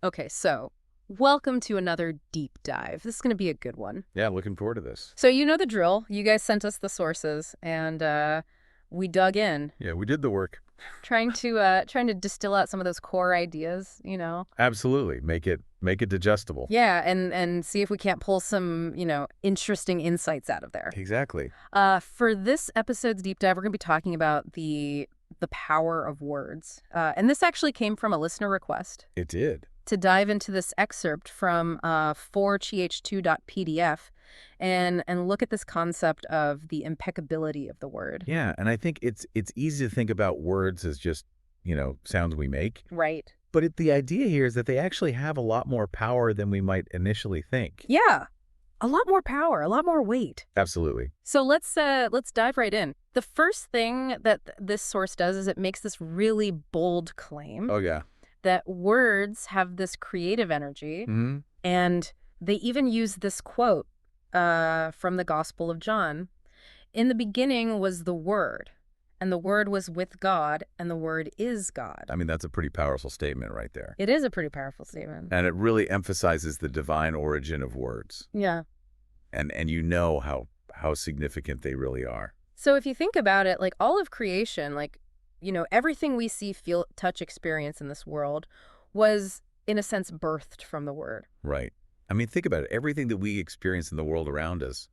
Okay, so welcome to another deep dive. This is going to be a good one. Yeah, looking forward to this. So you know the drill. You guys sent us the sources, and we dug in, Yeah, we did the work. trying to distill out some of those core ideas. Absolutely. Make it digestible. Yeah, and see if we can't pull some interesting insights out of there. Exactly. For this episode's deep dive, we're going to be talking about the power of words, and this actually came from a listener request. It did. To dive into this excerpt from 4ch2.pdf and look at this concept of the impeccability of the word. Yeah, and I think it's easy to think about words as just, sounds we make. Right. But the idea here is that they actually have a lot more power than we might initially think. Yeah. A lot more power, a lot more weight. Absolutely. So let's dive right in. The first thing that this source does is it makes this really bold claim. Oh, yeah. That words have this creative energy, Mm-hmm. and they even use this quote from the Gospel of John. In the beginning was the Word, and the Word was with God, and the Word is God. I mean, that's a pretty powerful statement right there. It is a pretty powerful statement. And it really emphasizes the divine origin of words. Yeah. And how significant they really are. So if you think about it, like all of creation, everything we see, feel, touch, experience in this world was, in a sense, birthed from the Word. Right. I mean, think about it. Everything that we experience in the world around us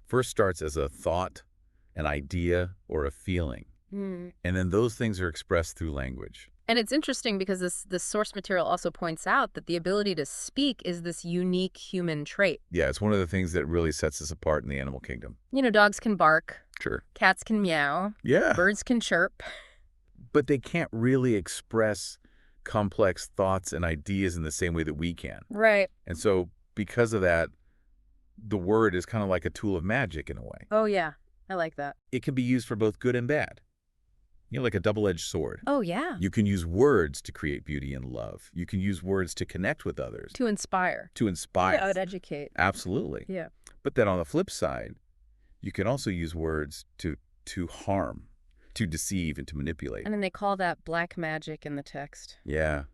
first starts as a thought, an idea, or a feeling. And then those things are expressed through language. And it's interesting because this source material also points out that the ability to speak is this unique human trait. Yeah, it's one of the things that really sets us apart in the animal kingdom. Dogs can bark. Sure. Cats can meow. Yeah. Birds can chirp. But they can't really express complex thoughts and ideas in the same way that we can. Right. And so because of that, the word is kind of like a tool of magic in a way. Oh, yeah. I like that. It can be used for both good and bad. Like a double-edged sword. Oh, yeah. You can use words to create beauty and love. You can use words to connect with others. To inspire. To inspire. Yeah, to educate. Absolutely. Yeah. But then on the flip side, you can also use words to harm, to deceive, and to manipulate. And then they call that black magic in the text. Yeah.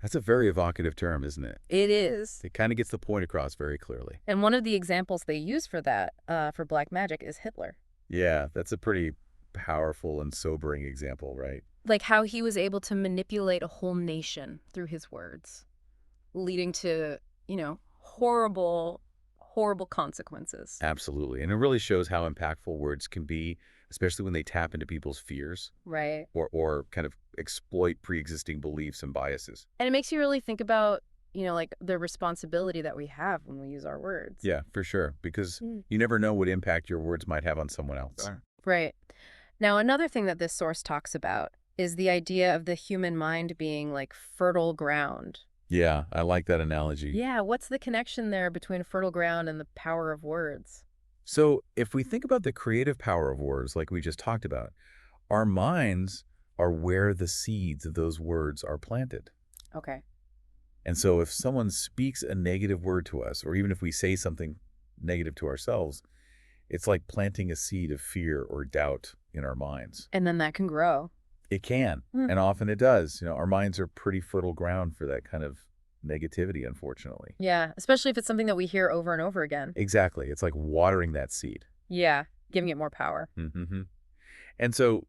That's a very evocative term, isn't it? It is. It kind of gets the point across very clearly. And one of the examples they use for that, for black magic, is Hitler. Yeah, that's a pretty powerful and sobering example, right? Like how he was able to manipulate a whole nation through his words, leading to, horrible, horrible consequences. Absolutely. And it really shows how impactful words can be, especially when they tap into people's fears. Right. Or kind of exploit pre-existing beliefs and biases. And it makes you really think about, the responsibility that we have when we use our words. Yeah, for sure. Because you never know what impact your words might have on someone else. Right. Now, another thing that this source talks about is the idea of the human mind being like fertile ground. Yeah, I like that analogy. Yeah, what's the connection there between fertile ground and the power of words? So if we think about the creative power of words like we just talked about, our minds are where the seeds of those words are planted. Okay. And so if someone speaks a negative word to us, or even if we say something negative to ourselves, it's like planting a seed of fear or doubt in our minds. And then that can grow. It can, and often it does. Our minds are pretty fertile ground for that kind of negativity, unfortunately. Yeah, especially if it's something that we hear over and over again. Exactly. It's like watering that seed. Yeah, giving it more power. Mm-hmm. And so,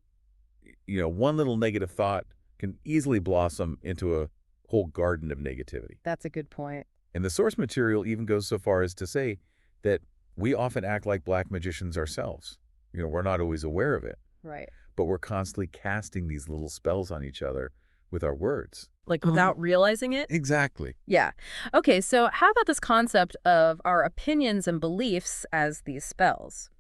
one little negative thought can easily blossom into a whole garden of negativity. That's a good point. And the source material even goes so far as to say that we often act like black magicians ourselves. We're not always aware of it. Right. But we're constantly casting these little spells on each other with our words. Like without realizing it? Exactly. Yeah. Okay, so how about this concept of our opinions and beliefs as these spells?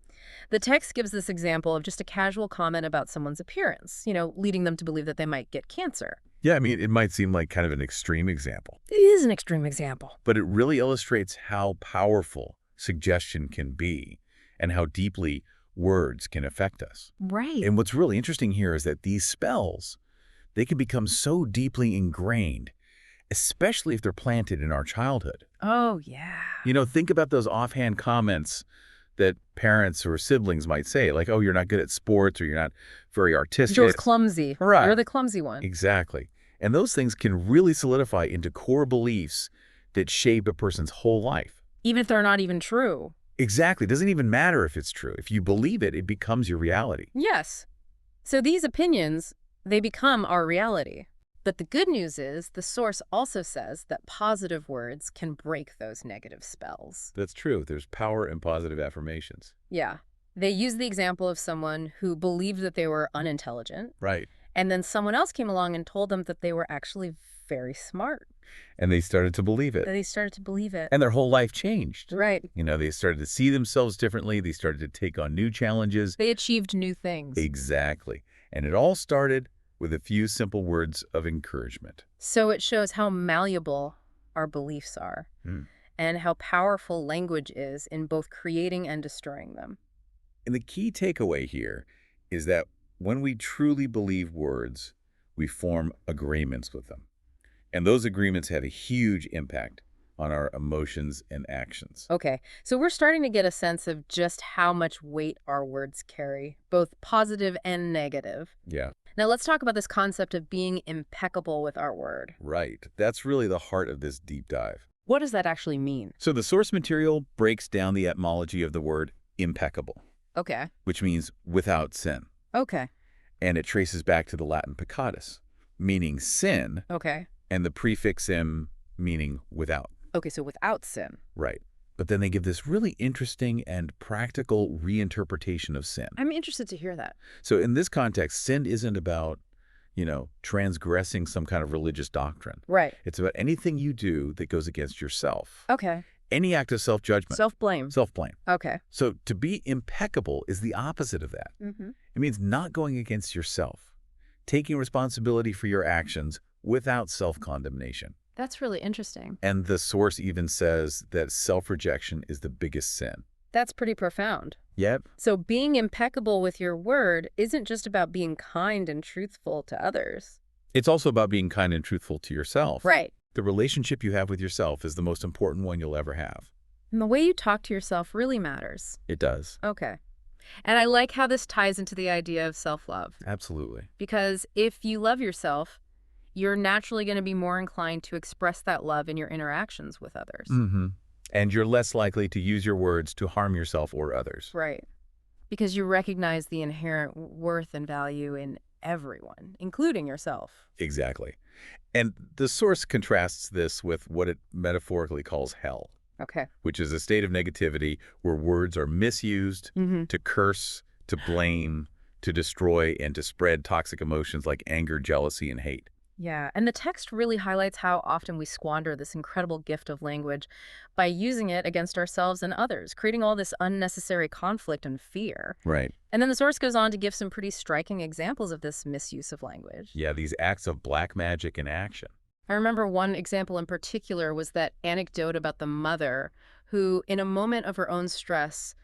The text gives this example of just a casual comment about someone's appearance, leading them to believe that they might get cancer. Yeah, I mean, it might seem like kind of an extreme example. It is an extreme example. But it really illustrates how powerful suggestion can be and how deeply words can affect us. Right. And what's really interesting here is that these spells, they can become so deeply ingrained, especially if they're planted in our childhood. Oh, yeah. Think about those offhand comments that parents or siblings might say, like, oh, you're not good at sports, or you're not very artistic. You're clumsy. Right. You're the clumsy one. Exactly. And those things can really solidify into core beliefs that shape a person's whole life. Even if they're not even true. Exactly. It doesn't even matter if it's true. If you believe it, it becomes your reality. Yes. So these opinions, they become our reality. But the good news is the source also says that positive words can break those negative spells. That's true. There's power in positive affirmations. Yeah. They use the example of someone who believed that they were unintelligent, Right. and then someone else came along and told them that they were actually very smart. And they started to believe it. They started to believe it. And their whole life changed. Right. They started to see themselves differently. They started to take on new challenges. They achieved new things. Exactly. And it all started with a few simple words of encouragement. So it shows how malleable our beliefs are and how powerful language is in both creating and destroying them. And the key takeaway here is that when we truly believe words, we form agreements with them. And those agreements have a huge impact on our emotions and actions. Okay, so we're starting to get a sense of just how much weight our words carry, both positive and negative. Yeah, Now let's talk about this concept of being impeccable with our word. right. That's really the heart of this deep dive. What does that actually mean? So the source material breaks down the etymology of the word impeccable, Okay. which means without sin. Okay. And it traces back to the Latin peccatus, meaning sin, Okay. and the prefix im meaning without. Okay, so without sin. Right. But then they give this really interesting and practical reinterpretation of sin. I'm interested to hear that. So in this context, sin isn't about, transgressing some kind of religious doctrine. Right. It's about anything you do that goes against yourself. Okay. Any act of self-judgment. Self-blame. Self-blame. Okay. So to be impeccable is the opposite of that. Mm-hmm. It means not going against yourself, taking responsibility for your actions without self-condemnation. That's really interesting. And the source even says that self-rejection is the biggest sin. That's pretty profound. Yep. So being impeccable with your word isn't just about being kind and truthful to others. It's also about being kind and truthful to yourself. Right. The relationship you have with yourself is the most important one you'll ever have. And the way you talk to yourself really matters. It does. Okay. And I like how this ties into the idea of self-love. Absolutely. Because if you love yourself, you're naturally going to be more inclined to express that love in your interactions with others. Mm-hmm. And you're less likely to use your words to harm yourself or others. Right. Because you recognize the inherent worth and value in everyone, including yourself. Exactly. And the source contrasts this with what it metaphorically calls hell, Okay. which is a state of negativity where words are misused to curse, to blame, to destroy, and to spread toxic emotions like anger, jealousy, and hate. Yeah, and the text really highlights how often we squander this incredible gift of language by using it against ourselves and others, creating all this unnecessary conflict and fear. Right. And then the source goes on to give some pretty striking examples of this misuse of language. Yeah, these acts of black magic in action. I remember one example in particular was that anecdote about the mother who, in a moment of her own stress,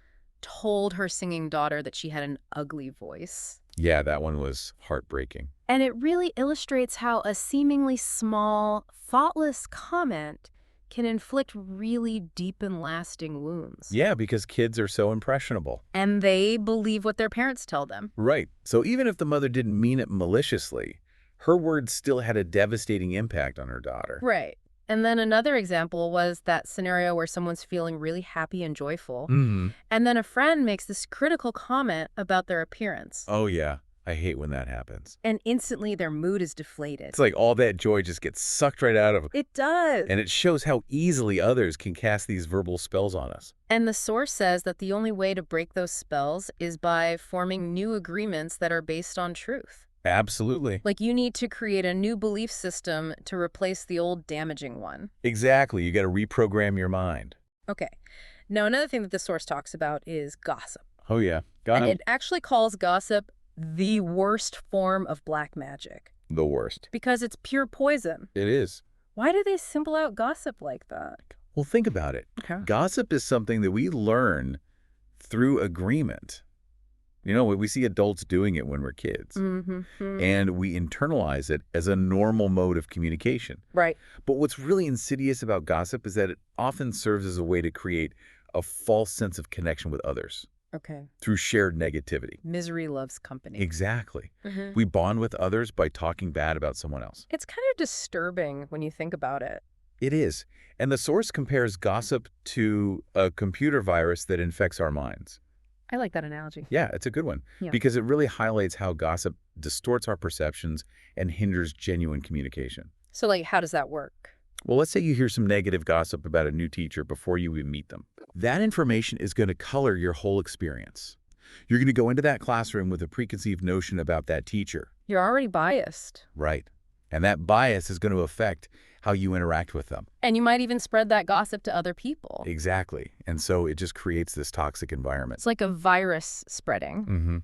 told her singing daughter that she had an ugly voice. Yeah, that one was heartbreaking. And it really illustrates how a seemingly small, thoughtless comment can inflict really deep and lasting wounds. Yeah, because kids are so impressionable. And they believe what their parents tell them. Right. So even if the mother didn't mean it maliciously, her words still had a devastating impact on her daughter. Right. And then another example was that scenario where someone's feeling really happy and joyful, Mm-hmm. and then a friend makes this critical comment about their appearance. Oh, yeah. I hate when that happens. And instantly their mood is deflated. It's like all that joy just gets sucked right out of them. It does. And it shows how easily others can cast these verbal spells on us. And the source says that the only way to break those spells is by forming new agreements that are based on truth. Absolutely. Like you need to create a new belief system to replace the old damaging one. Exactly. You got to reprogram your mind. Okay. Now, another thing that the source talks about is gossip. Oh, yeah. Got And it. it actually calls gossip the worst form of black magic The worst. because it's pure poison. It is. Why do they symbol out gossip like that? Well, think about it. Okay. Gossip is something that we learn through agreement. We see adults doing it when we're kids. Mm-hmm. And we internalize it as a normal mode of communication. Right. But what's really insidious about gossip is that it often serves as a way to create a false sense of connection with others. Okay. through shared negativity. Misery loves company. Exactly. Hmm. We bond with others by talking bad about someone else. It's kind of disturbing when you think about it. It is. And the source compares gossip to a computer virus that infects our minds. I like that analogy. Yeah, it's a good one Yeah. because it really highlights how gossip distorts our perceptions and hinders genuine communication. So, like, how does that work? Well, let's say you hear some negative gossip about a new teacher before you even meet them. That information is going to color your whole experience. You're going to go into that classroom with a preconceived notion about that teacher. You're already biased. Right. And that bias is going to affect how you interact with them. And you might even spread that gossip to other people. Exactly. And so it just creates this toxic environment. It's like a virus spreading.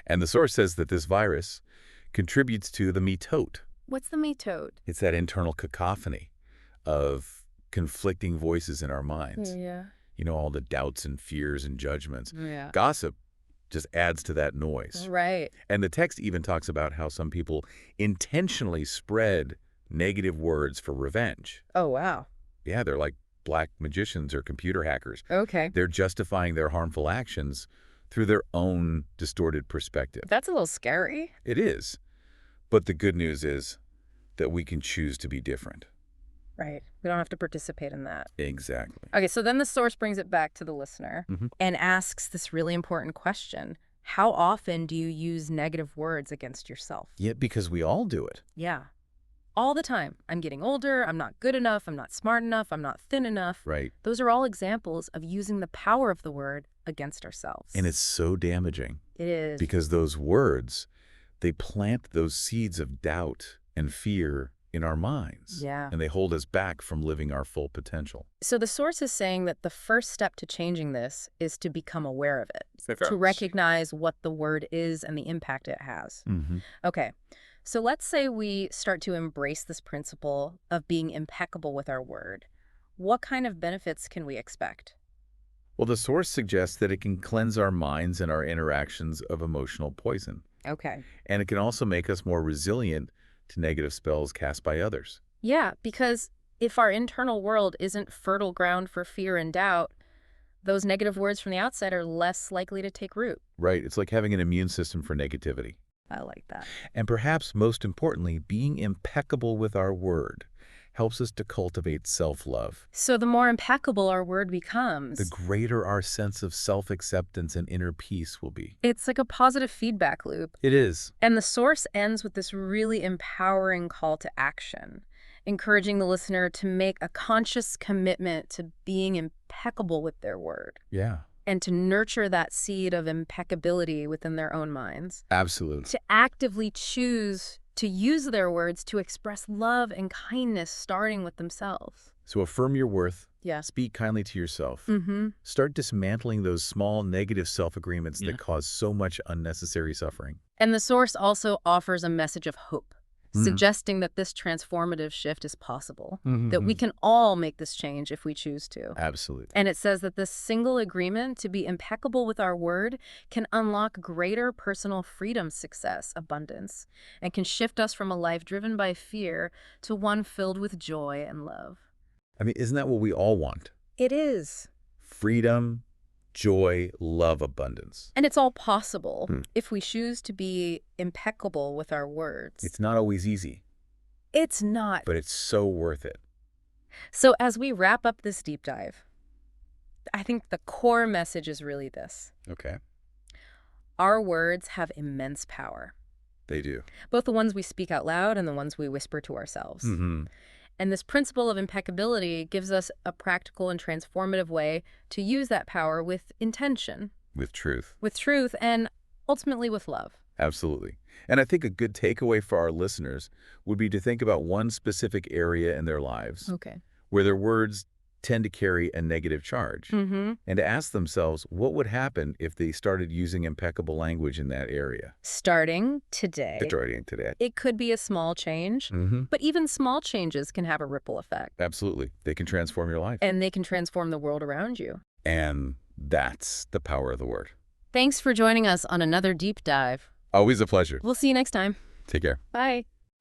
And the source says that this virus contributes to the mitote. What's the metode? It's that internal cacophony of conflicting voices in our minds. Yeah. You know, all the doubts and fears and judgments. Yeah. Gossip just adds to that noise. Right. And the text even talks about how some people intentionally spread negative words for revenge. Oh, wow. Yeah, they're like black magicians or computer hackers. Okay. They're justifying their harmful actions through their own distorted perspective. That's a little scary. It is. But the good news is that we can choose to be different. Right. We don't have to participate in that. Exactly. Okay, so then the source brings it back to the listener and asks this really important question. How often do you use negative words against yourself? Yeah, because we all do it. Yeah. All the time. I'm getting older. I'm not good enough. I'm not smart enough. I'm not thin enough. Right. Those are all examples of using the power of the word against ourselves. And it's so damaging. It is. Because those words, they plant those seeds of doubt and fear in our minds. Yeah. And they hold us back from living our full potential. So the source is saying that the first step to changing this is to become aware of it, to recognize what the word is and the impact it has. Okay. So let's say we start to embrace this principle of being impeccable with our word. What kind of benefits can we expect? Well, the source suggests that it can cleanse our minds and our interactions of emotional poison. Okay. And it can also make us more resilient to negative spells cast by others. Yeah, because if our internal world isn't fertile ground for fear and doubt, those negative words from the outside are less likely to take root. Right. It's like having an immune system for negativity. I like that. And perhaps most importantly, being impeccable with our word helps us to cultivate self-love. So the more impeccable our word becomes, The greater our sense of self-acceptance and inner peace will be. it's like a positive feedback loop. It is. And the source ends with this really empowering call to action, encouraging the listener to make a conscious commitment to being impeccable with their word Yeah. and to nurture that seed of impeccability within their own minds, Absolutely. to actively choose to use their words to express love and kindness starting with themselves. So affirm your worth. Yeah. Speak kindly to yourself. Mm-hmm. Start dismantling those small negative self-agreements that cause so much unnecessary suffering. And the source also offers a message of hope, suggesting that this transformative shift is possible, that we can all make this change if we choose to. Absolutely. And it says that this single agreement to be impeccable with our word can unlock greater personal freedom, success, abundance, and can shift us from a life driven by fear to one filled with joy and love. I mean, isn't that what we all want? It is. Freedom, joy, love, abundance. And it's all possible if we choose to be impeccable with our words. It's not always easy, It's not. but it's so worth it. So as we wrap up this deep dive, I think the core message is really this. Okay. Our words have immense power, They do. both the ones we speak out loud and the ones we whisper to ourselves. And this principle of impeccability gives us a practical and transformative way to use that power with intention, With truth. with truth, and ultimately with love. Absolutely. And I think a good takeaway for our listeners would be to think about one specific area in their lives Okay. where their words tend to carry a negative charge, and to ask themselves what would happen if they started using impeccable language in that area. Starting today. Starting today. It could be a small change, but even small changes can have a ripple effect. Absolutely. They can transform your life. And they can transform the world around you. And that's the power of the word. Thanks for joining us on another deep dive. Always a pleasure. We'll see you next time. Take care. Bye.